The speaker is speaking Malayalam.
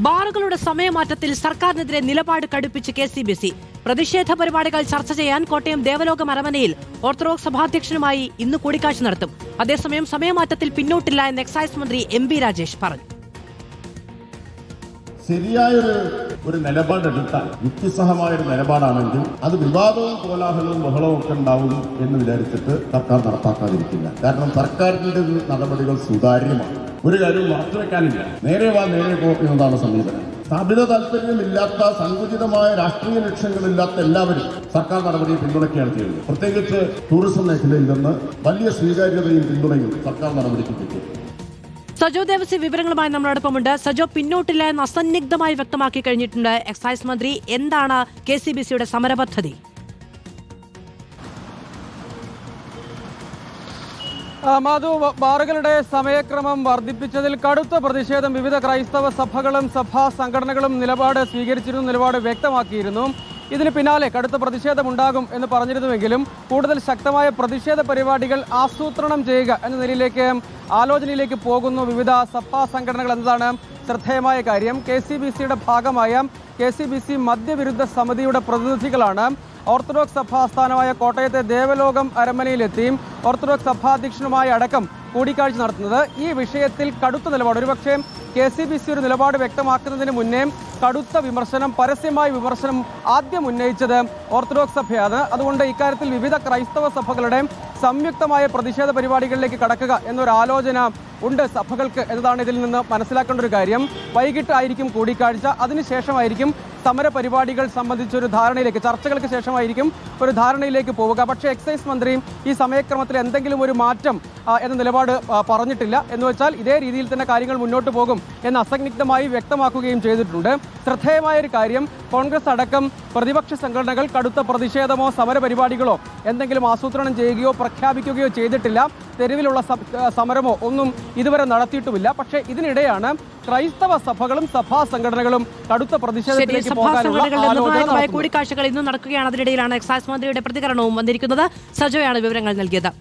ബാറുകളുടെ സമയമാറ്റത്തിൽ സർക്കാരിനെതിരെ നിലപാട് കടുപ്പിച്ച് കെസിബിസി. പ്രതിഷേധ പരിപാടികൾ ചർച്ച ചെയ്യാൻ കോട്ടയം ദേവലോകം അരമനയിൽ ഓർത്തഡോക്സ് സഭാധ്യക്ഷനുമായി ഇന്ന് കൂടിക്കാഴ്ച നടത്തും. അതേസമയം സമയമാറ്റത്തിൽ പിന്നോട്ടില്ല എന്ന് എക്സൈസ് മന്ത്രി എം.ബി. രാജേഷ് പറഞ്ഞു. ശരിയായൊരു നിലപാടെടുത്താൽ യുക്തിസഹമായൊരു നിലപാടാണെങ്കിൽ അത് വിവാദവും കോലാഹലവും ബഹളവും ഒക്കെ ഉണ്ടാവും എന്ന് വിചാരിച്ചിട്ട് സർക്കാർ നടപ്പാക്കാതിരിക്കില്ല. കാരണം സർക്കാരിന്റെ നടപടികൾ സുതാര്യമാണ്. ഒരു കാര്യവും മാറ്റിവെക്കാനില്ല. നേരെ വാ നേരെ പോ എന്നതാണ് സമീപനം. സ്ഥാപിത താല്പര്യമില്ലാത്ത സങ്കുചിതമായ രാഷ്ട്രീയ ലക്ഷ്യങ്ങളില്ലാത്ത എല്ലാവരും സർക്കാർ നടപടിയെ പിന്തുണയ്ക്കുകയാണ് ചെയ്യുന്നത്. പ്രത്യേകിച്ച് ടൂറിസം മേഖലയിൽ നിന്ന് വലിയ സ്വീകാര്യതയും പിന്തുണയും സർക്കാർ നടപടിക്ക് കിട്ടി. സജോ ദേവസി വിവരങ്ങളുമായി നമ്മളോടൊപ്പമുണ്ട്. സജോ, പിന്നോട്ടില്ല എന്ന് അസന്നിഗ്ധമായി വ്യക്തമാക്കി കഴിഞ്ഞിട്ടുണ്ട് എക്സൈസ് മന്ത്രി. എന്താണ് കെസിബിസിയുടെ സമരപദ്ധതി? മാധു, ബാറുകളുടെ സമയക്രമം വർദ്ധിപ്പിച്ചതിൽ കടുത്ത പ്രതിഷേധം വിവിധ ക്രൈസ്തവ സഭകളും സഭാ സംഘടനകളും നിലപാട് സ്വീകരിച്ചിരുന്നു, നിലപാട് വ്യക്തമാക്കിയിരുന്നു. ഇതിന് പിന്നാലെ കടുത്ത പ്രതിഷേധമുണ്ടാകും എന്ന് പറഞ്ഞിരുന്നുവെങ്കിലും കൂടുതൽ ശക്തമായ പ്രതിഷേധ പരിപാടികൾ ആസൂത്രണം ചെയ്യുക എന്ന നിലയിലേക്ക് ആലോചനയിലേക്ക് പോകുന്നു വിവിധ സഭാ സംഘടനകൾ എന്നതാണ് ശ്രദ്ധേയമായ കാര്യം. കെസിബിസിയുടെ ഭാഗമായ കെസിബിസി മദ്യവിരുദ്ധ സമിതിയുടെ പ്രതിനിധികളാണ് ഓർത്തഡോക്സ് സഭാസ്ഥാനമായ കോട്ടയത്തെ ദേവലോകം അരമനയിലെത്തി ഓർത്തഡോക്സ് സഭാധ്യക്ഷനുമായി അടക്കം കൂടിക്കാഴ്ച നടത്തുന്നത്. ഈ വിഷയത്തിൽ കടുത്ത നിലപാട്, ഒരുപക്ഷെ കെസിബിസി ഒരു നിലപാട് വ്യക്തമാക്കുന്നതിന് മുന്നേ കടുത്ത വിമർശനം, പരസ്യമായ വിമർശനം ആദ്യം ഉന്നയിച്ചത് ഓർത്തഡോക്സ് സഭയാണ്. അതുകൊണ്ട് ഇക്കാര്യത്തിൽ വിവിധ ക്രൈസ്തവ സഭകളുടെ സംയുക്തമായ പ്രതിഷേധ പരിപാടികളിലേക്ക് കടക്കുക എന്നൊരു ആലോചന ഉണ്ട് സഭകൾക്ക് എന്നതാണ് ഇതിൽ നിന്ന് മനസ്സിലാക്കേണ്ട ഒരു കാര്യം. വൈകിട്ടായിരിക്കും കൂടിക്കാഴ്ച, അതിനുശേഷമായിരിക്കും സമര പരിപാടികൾ സംബന്ധിച്ചൊരു ധാരണയിലേക്ക്, ചർച്ചകൾക്ക് ശേഷമായിരിക്കും ഒരു ധാരണയിലേക്ക് പോവുക. പക്ഷേ എക്സൈസ് മന്ത്രി ഈ സമയക്രമത്തിൽ എന്തെങ്കിലും ഒരു മാറ്റം എന്ന നിലപാട് പറഞ്ഞിട്ടില്ല. എന്ന് വെച്ചാൽ ഇതേ രീതിയിൽ തന്നെ കാര്യങ്ങൾ മുന്നോട്ട് പോകും എന്ന് അസന്നിഗ്ധമായി വ്യക്തമാക്കുകയും ചെയ്തിട്ടുണ്ട്. ശ്രദ്ധേയമായൊരു കാര്യം, കോൺഗ്രസ് അടക്കം പ്രതിപക്ഷ സംഘടനകൾ കടുത്ത പ്രതിഷേധമോ സമര പരിപാടികളോ എന്തെങ്കിലും ആസൂത്രണം ചെയ്യുകയോ പ്രഖ്യാപിക്കുകയോ ചെയ്തിട്ടില്ല. തെരുവിലുള്ള സമരമോ ഒന്നും ഇതുവരെ നടത്തിയിട്ടുമില്ല. പക്ഷേ ഇതിനിടെയാണ് ക്രൈസ്തവ സഭകളും സഭാ സംഘടനകളും കടുത്ത പ്രതിഷേധത്തിലേക്ക് കൂടിക്കാഴ്ചകൾ ഇന്ന് നടക്കുകയാണ്. അതിനിടയിലാണ് എക്സൈസ് മന്ത്രിയുടെ പ്രതികരണവും വന്നിരിക്കുന്നത്. സജോയാണ് വിവരങ്ങൾ നൽകിയത്.